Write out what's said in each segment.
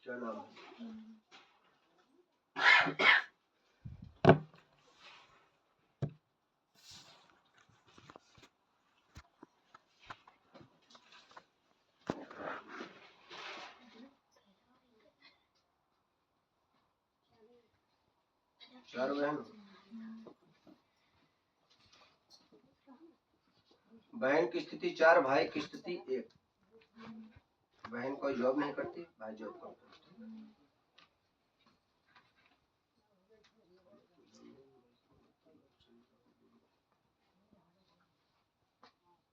क्या नाम है? चार बहन, बहन की स्थिति 4, भाई की स्थिति 1। बहन कोई जॉब नहीं करती, भाई जॉब करता है।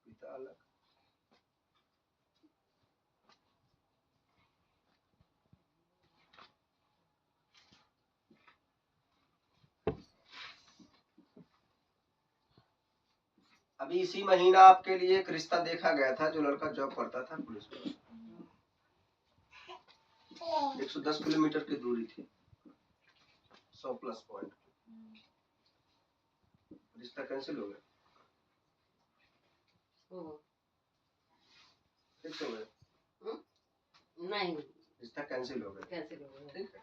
पिता अलग। अभी इसी महीना आपके लिए एक रिश्ता देखा गया था, जो लड़का जॉब करता था पुलिस में। 110 किलोमीटर की दूरी थी, 100 प्लस पॉइंट। रिश्ता कैंसिल हो गया, फिक्स हो गया? नहीं, रिश्ता कैंसिल हो गया। ठीक है।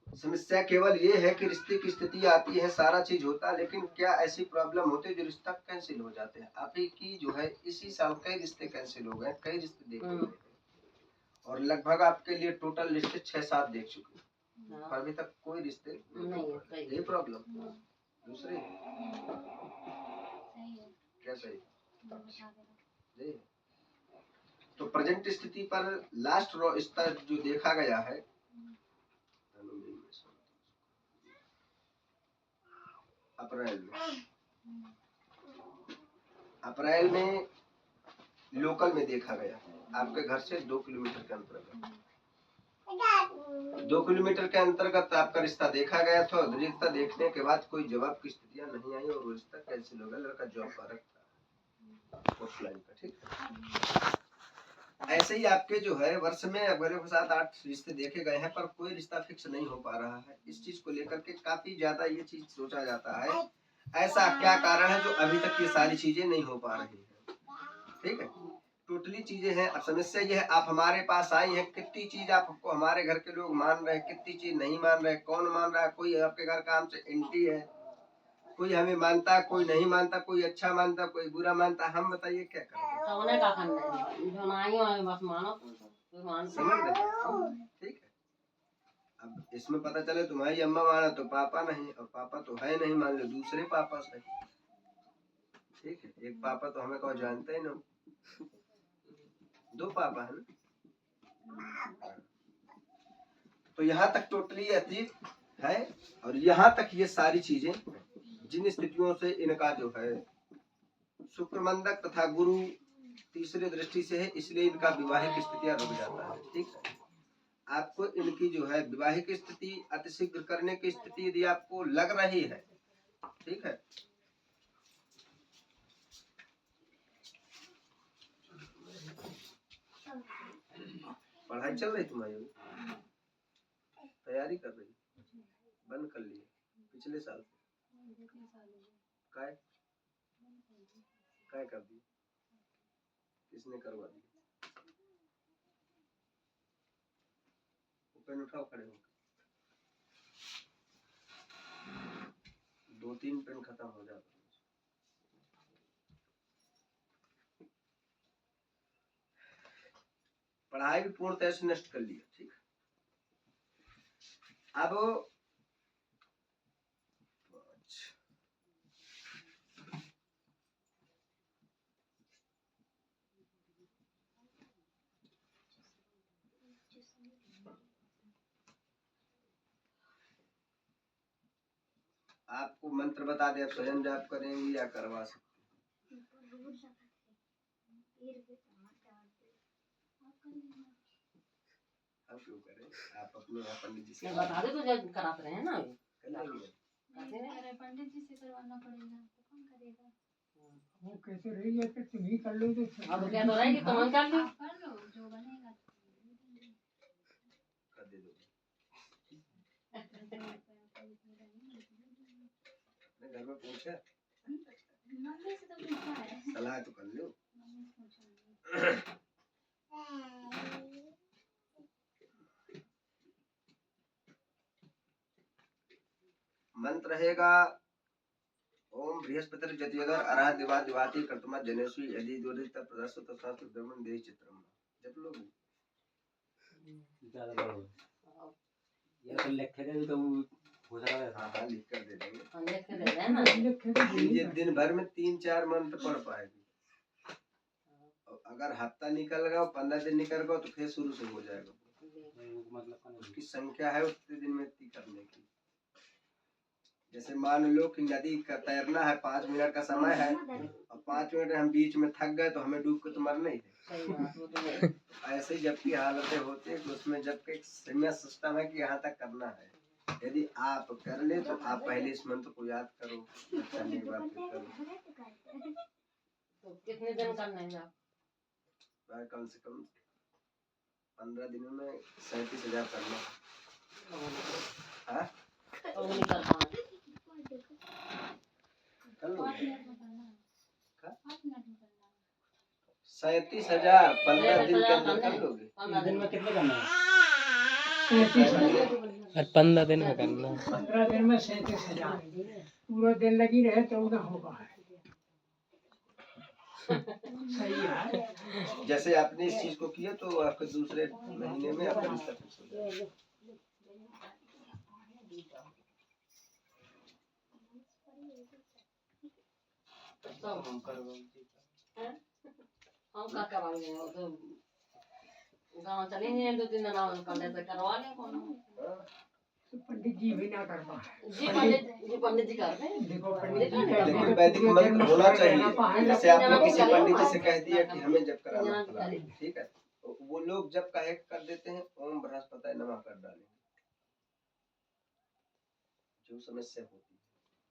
समस्या केवल ये है कि रिश्ते की स्थिति आती है, सारा चीज होता है, लेकिन क्या ऐसी प्रॉब्लम होती है जो रिश्ता कैंसिल हो जाते हैं। अभी की जो है इसी साल कई रिश्ते कैंसिल हो गए, कई रिश्ते देखे गए और लगभग आपके लिए टोटल रिश्ते 6-7 देख चुके हैं, पर अभी तक कोई रिश्ते नहीं। ये प्रॉब्लम दूसरे क्या सही जी। तो प्रेजेंट स्थिति पर लास्ट स्तर जो देखा गया है, अप्रैल में लोकल में देखा गया, आपके घर से 2 किलोमीटर के अंतर्गत, 2 किलोमीटर के अंतर्गत आपका रिश्ता देखा गया था। रिश्ता देखने के बाद कोई जवाब की स्थितियां नहीं आई और वो रिश्ता कैंसिल हो गया। लड़का जॉब पर रखता ऑफलाइन का। ठीक है। ऐसे ही आपके जो है वर्ष में अगले 7-8 रिश्ते देखे गए हैं, पर कोई रिश्ता फिक्स नहीं हो पा रहा है। इस चीज को लेकर के काफी ज्यादा ये चीज सोचा जाता है, ऐसा क्या कारण है जो अभी तक ये सारी चीजें नहीं हो पा रही है। ठीक है, टोटली चीजें हैं। अब समस्या ये है, आप हमारे पास आई हैं, कितनी चीज आपको हमारे घर के लोग मान रहे हैं, कितनी चीज नहीं मान रहे, कौन मान रहा है। कोई आपके घर का हमसे एंटी है, कोई हमें मानता, कोई नहीं मानता, कोई अच्छा मानता, कोई बुरा मानता। हम बताइए क्या करें? समझ रहे? ठीक है। अब इसमें पता चले तुम्हारी अम्मा माना तो पापा नहीं, और पापा तो है नहीं, मान लो दूसरे पापा से। ठीक है, एक पापा तो हमें कोई जानते ही नहीं, 2 पापा है ना। तो यहाँ तक टोटली अतीत है, और यहाँ तक ये सारी चीजें जिन स्थितियों से इनका जो है शुक्र मंदक तथा गुरु तीसरे दृष्टि से है, इसलिए इनका विवाहिक स्थितियां रुक जाता है। ठीक है, आपको इनकी जो है विवाहिक स्थिति अतिशीघ्र करने की स्थिति यदि आपको लग रही है, ठीक है, पढ़ाई चल रही तुम्हारी, तैयारी कर रही, बंद कर लिए पिछले साल, काय कर दी, किसने करवा दी? पेन उठाओ, खड़े हो, 2-3 पेन खत्म हो जाता। पढ़ाई भी पूर्णतः से नष्ट कर लिया। ठीक, अब आपको मंत्र बता दे, स्वयं जाप करेंगे या करवा सकते? अब क्यों करें, आप अपने यहाँ पंडित जी से बता दे, तो जब कराते रहे ना पंडित जी से करवाना पड़ेगा, तो कौन करेगा? वो कैसे रही है, फिर तुम ही कर लो। अब क्या तो रहेगी, तुम कर लो, जो बनेगा कर दे दो। घर में पूछा, मम्मी से तो पूछा है, सलाह तो कर लो। मंत्र रहेगा ओम बृहस्पति जतियोदर अरह दिवा दिवाती कर्तमा जनेश्वी यदि दुरित प्रदर्शित शास्त्र ब्रह्मण देह चित्रम जप लो ये तो लिख के दे तो हो जाएगा। हाँ लिख कर दे देंगे, हम लिख के दे देना। ये दिन भर में 3-4 मंत्र पढ़ पाएगी। अगर हफ्ता निकल गया 15 दिन निकल गया तो फिर शुरू से हो जाएगा। मतलब उसकी संख्या है उतने दिन में इतनी करने की। जैसे मान लो कि नदी का तैरना है 5 मिनट का समय है और 5 मिनट हम बीच में थक गए तो हमें डूब के तो मरना ही है। ऐसे जबकि हालतें होती है कि उसमें जबकि एक समय सिस्टम है कि यहाँ तक करना है। यदि आप कर ले तो आप पहले इस मंत्र को याद करो, करने के बाद फिर करो। तो कितने दिन करना है आप? कम से कम 15 दिनों में 37,000 करना। हाँ? तो नहीं कर पाएंगे। कर लो। 37,000 15 दिन के अंदर कर लोगे। 15 दिन में कितने करना है? 15 दिन में करना। 15 दिन में 37,000 पूरा दिन लगी रहे तो ना होगा। सही है। जैसे आपने इस चीज को किया तो आपके दूसरे महीने में आपका रिश्ता फिक्स हो जाएगा। हम का करवाएंगे वो तो गाँव चलेंगे 2-3 दिन पंडित से करवा लें कौन। तो पंडित जी भी ना कर पाए। जी पंडित जी कर रहे हैं। देखो पंडित जी लेकिन वैदिक मंत्र होना चाहिए। जैसे आपने किसी पंडित जी से कह दिया कि हमें जब कराना है, ठीक है, तो वो लोग जब कहे कर देते हैं ओम बृहस्पति नमः कर डालेंगे। जो समस्या होती है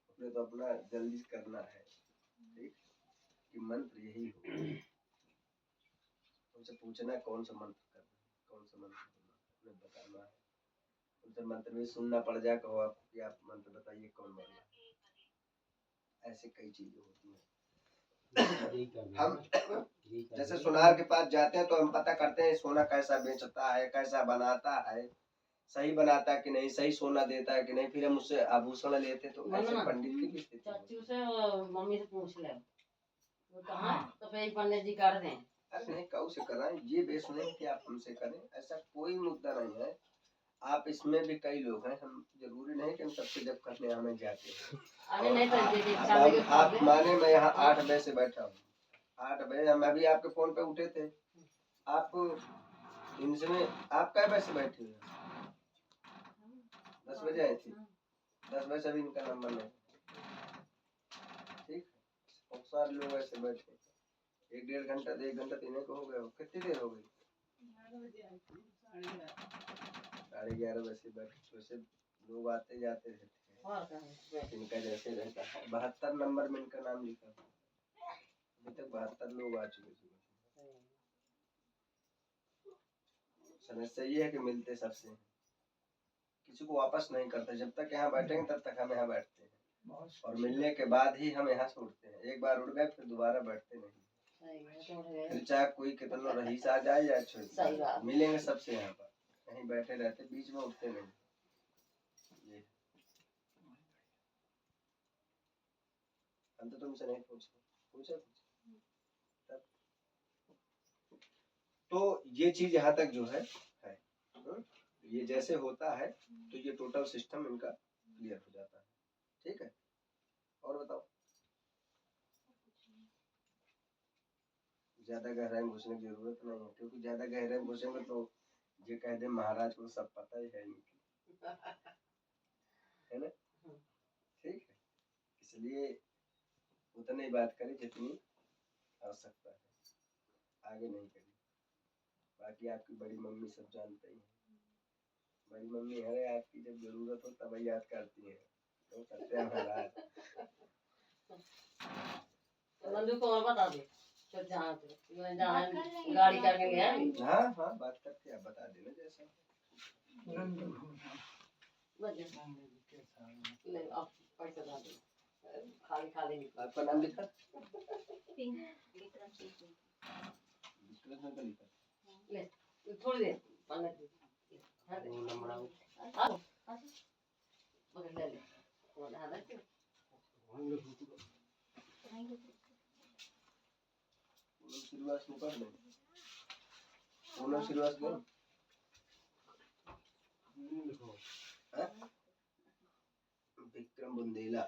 उसने तो अपना जल्दी करना है, ठीक, कि मंत्र यही हो। उनसे पूछना कौन सा मंत्र करना है, कौन सा मंत्र करना है, बताना है। उनसे मंत्र भी सुनना पड़ जाए, कहो आप कि आप मंत्र बताइए कौन बोलना है। ऐसे कई चीजें होती हैं। हम जैसे सुनार के पास जाते हैं तो हम पता करते हैं सोना कैसा बेचता है, कैसा बनाता है, सही बनाता है कि नहीं, सही सोना देता है कि नहीं, फिर हम उससे आभूषण लेते तो ऐसे पंडित की भी स्थिति चाचू से मम्मी से पूछ ले वो कहाँ तो फिर पंडित जी कर दें। अरे नहीं कऊ से कराएं, ये बेस नहीं कि आप हमसे करें, ऐसा कोई मुद्दा नहीं है। आप इसमें भी कई लोग हैं, हम जरूरी नहीं कि हम सबसे जब करने हमें जाते हैं। आप माने मैं यहाँ 8 बजे से बैठा हूँ, 8 बजे हम अभी आपके फोन पे उठे थे, आप इनसे आप कै बजे से बैठे हुए? 10 बजे आई थी, 10 बजे से भी इनका नंबर नहीं, ठीक। बहुत सारे लोग ऐसे बैठे 1-1.5 घंटा 1 घंटा देने को हो गया। कितनी देर हो गई? 11:30 बजे से बैठे। वैसे लोग आते जाते रहते हैं, इनका जैसे रहता है। 72 नंबर में इनका नाम लिखा, अभी तक 72 लोग आ चुके थे। समस्या ये है कि मिलते सबसे, किसी को वापस नहीं करते। जब तक यहाँ बैठेंगे तब तक हम यहाँ बैठते हैं, और मिलने के बाद ही हम यहाँ से उठते हैं। एक बार उठ गए फिर दोबारा बैठते नहीं। फिर चाहे कोई कितना रईस आ जाए या छोड़, मिलेंगे सबसे यहाँ पर, कहीं बैठे रहते, बीच में उठते नहीं। ये हम तो तुमसे नहीं पूछा तब। तो ये चीज यहाँ तक जो है ये जैसे होता है तो ये टोटल सिस्टम इनका क्लियर हो जाता है, ठीक है। और बताओ, ज्यादा गहराई में घुसने की जरूरत नहीं है, क्योंकि ज्यादा गहराई में घुसेंगे तो ये कह दे महाराज को सब पता ही है है ना, ठीक है। इसलिए उतनी बात करें जितनी आवश्यकता है, आगे नहीं करी। बाकी आपकी बड़ी मम्मी सब जानते ही हैं। बड़ी मम्मी है आपकी, जब जरूरत हो तब याद करती है, तो करते हैं महाराज। नंदू को बता दे गाड़ी करके गया। हाँ हाँ बात करके आप बता देना जैसा ले आप पैसा डाल दो। खाली आपका नाम लिखा ले थोड़ी देर पंडित जी ले ले पूनम श्रीवास ने पढ़ लें। पूनम श्रीवास ने विक्रम बुंदेला।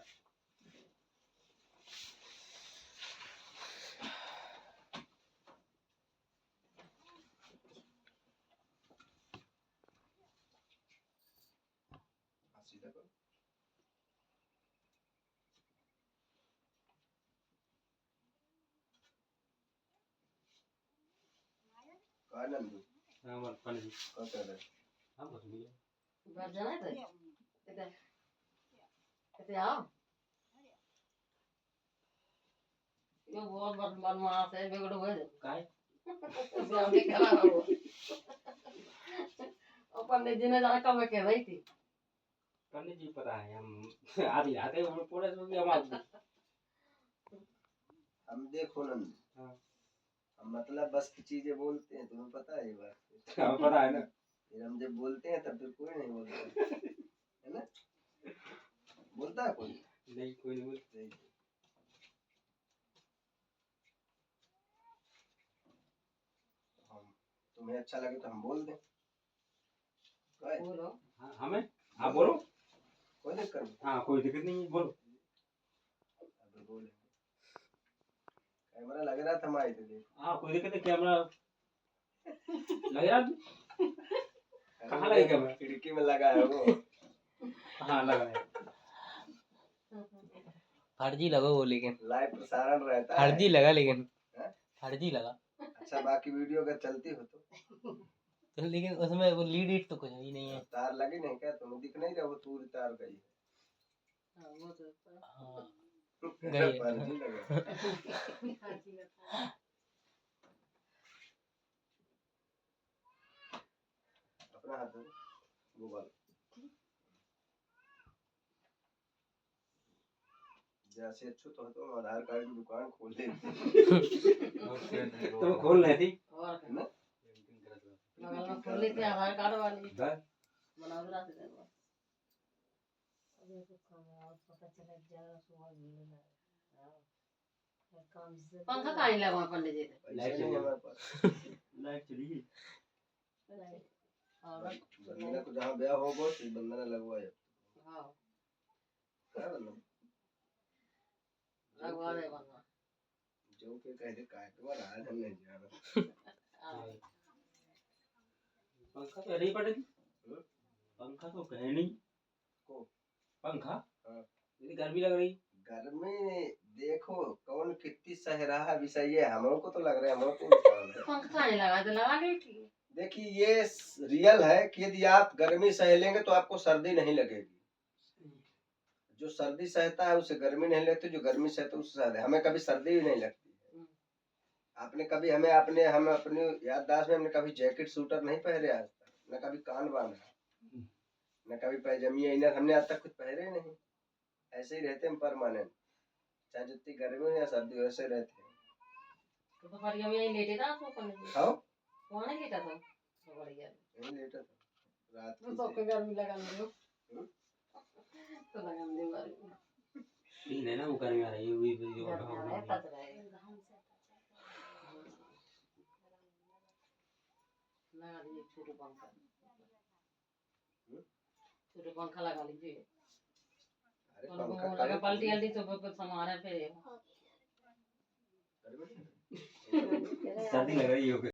सीधा करो। कहाँ नंदू? हाँ मत पानी कहाँ कर रहे? हाँ बस भैया घर जाना है इधर आओ ये बहुत बदमाश है बिगड़ हुए काय हमने करा वो और पंडित जी ने जाना कब कह रही थी पंडित जी पता है हम आधी आते हम पूरे सो गया हमारे हम देखो नंदू, हाँ हम मतलब बस की चीजें बोलते हैं, तुम्हें पता है ये बात। हमें पता है ना फिर हम जब बोलते हैं तब फिर कोई नहीं बोलता है ना? बोलता है कोई? नहीं कोई नहीं बोलता नहीं। हम तुम्हें अच्छा लगे तो हम बोल दें। काय? बोलो हाँ हमें आप बोलो कोई दिक्कत नहीं। हाँ कोई दिक्कत नहीं है बोलो अब बोले कैमरा लग रहा था माई तो देख। हाँ कोई दिक्कत नहीं कैमरा लग रहा है कहाँ लगे कैमरा खिड़की में लगा है वो। हाँ लगा है फर्जी लगा वो लेकिन लाइव प्रसारण रहता है। फर्जी लगा लेकिन हैं? फर्जी लगा अच्छा बाकी वीडियो अगर चलती हो तो तो लेकिन उसमें वो लीड इट तो कुछ भी नहीं है। तार लगी नहीं क्या? तुम्हें दिख नहीं रहा वो पूरी तार गई है। वो तो हाँ फर्जी लगा। अपना हाथ में गूगल जैसे अच्छो तो आधार कार्ड की दुकान खोल दे। तुम खोल रही थी और ना? बगल में खोल लेते आधार कार्ड वाली बस बना दो रात दिन पंखा कहीं लगा पंडित जी पैसे नहीं हमारे पास। लाइट चली गई और बंदना को जहाँ ब्याह हो बस बंदना लगवाए। हाँ क्या बंदना? लगवा दे बंदा जो के कह दे काहे तुम्हारा आज हम नहीं जाना। पंखा तो नहीं पड़ेगी पंखा तो कहे नहीं को पंखा हाँ। इतनी गर्मी लग रही गर्मी देखो कौन कितनी सह रहा विषय है, हम को तो लग रहा है हम तो इंसान है। पंखा नहीं लगा तो लगा लीजिए देखिए ये रियल है कि यदि आप गर्मी सह लेंगे तो आपको सर्दी नहीं लगेगी। जो सर्दी सहता है उसे गर्मी नहीं लगती, जो गर्मी सहता है उसे सर्दी। हमें कभी सर्दी भी नहीं लगती है। आपने कभी हमें हम अपनी याददाश्त में हमने कभी जैकेट सूटर नहीं पहने आज तक, न कभी कान बांधा, न कभी पैजामी इनर हमने आज तक कुछ पहने नहीं। ऐसे ही रहते हैं परमानेंट, चाहे जितनी गर्मी हो या सर्दी हो ऐसे रहते हैं। तो बढ़िया में यही लेटे था तो पंडित जी हाँ वहाँ नहीं लेटा था तो बढ़िया यही लेटा था रात तो सबको की। गर्मी लगा दो तो लगा दे मारे तीन है ना वो गर्मी आ रही है वही जो गर्मी आ रहा है तच रहा है लगा लीजिए छोटे पंखा लगा लीजिए अरे तो पंखा वो लगा करे पलटी हल्टी तो समारा फिर गर्मी नहीं है। सर्दी लग रही है